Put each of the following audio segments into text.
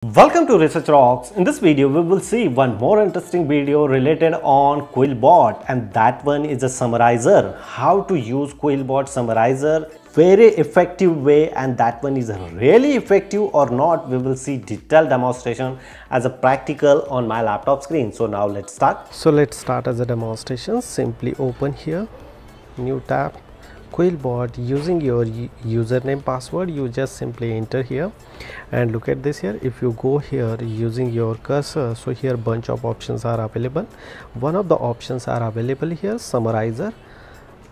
Welcome to Research Rocks. In this video, we will see one more interesting video related on QuillBot, and that one is a summarizer. How to use QuillBot Summarizer, very effective way, and that one is really effective or not. We will see detailed demonstration as a practical on my laptop screen. So now let's start. So let's start as a demonstration. Simply open here, new tab. QuillBot, using your username password, you just simply enter here and look at this here. If you go here using your cursor, so here bunch of options are available. One of the options are available here, summarizer.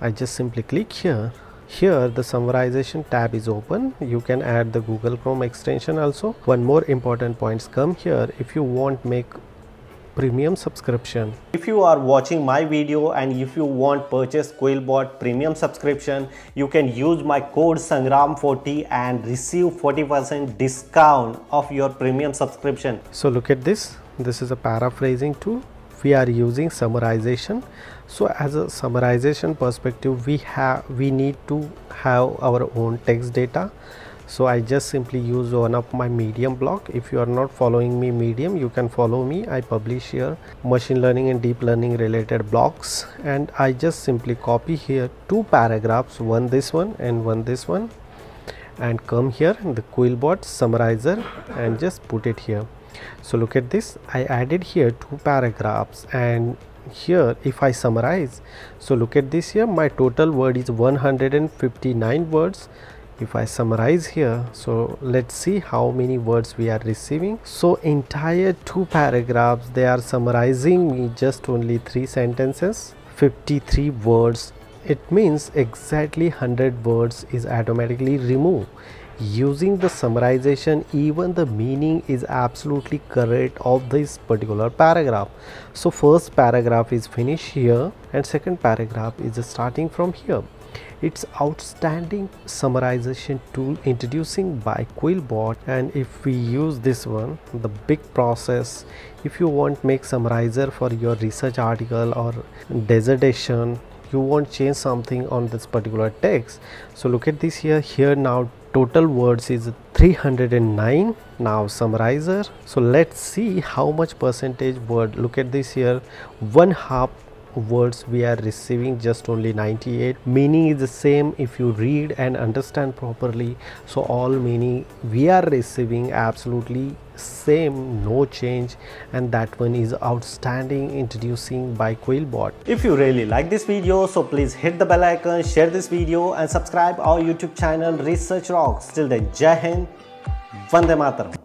I just simply click here. Here the summarization tab is open. You can add the Google Chrome extension also. One more important points come here. If you want make premium subscription, if you are watching my video and if you want purchase QuillBot premium subscription, you can use my code Sangram40 and receive 40% discount of your premium subscription. So look at this. This is a paraphrasing tool. We are using summarization. So as a summarization perspective, we need to have our own text data. So I just simply use one of my Medium blog. If you are not following me Medium, you can follow me. I publish here machine learning and deep learning related blogs, and I just simply copy here two paragraphs, one this one and one this one, and come here in the QuillBot Summarizer and just put it here. So look at this. I added here two paragraphs, and here if I summarize, so look at this here, my total word is 159 words. If I summarize here, so let's see how many words we are receiving. So entire two paragraphs, they are summarizing me just only 3 sentences, 53 words. It means exactly 100 words is automatically removed. Using the summarization, even the meaning is absolutely correct of this particular paragraph. So first paragraph is finished here and second paragraph is starting from here. It's outstanding summarization tool introducing by QuillBot, and if we use this one, the big process, if you want make summarizer for your research article or dissertation, you want change something on this particular text. So look at this here now total words is 309. Now summarizer, so let's see how much percentage word. Look at this here, 1/2 words we are receiving, just only 98. Meaning is the same if you read and understand properly. So all meaning we are receiving absolutely same, no change, and that one is outstanding introducing by QuillBot. If you really like this video, so please hit the bell icon, share this video and subscribe our YouTube channel Research Rocks. Till then, Jai Hind, Vande Mataram.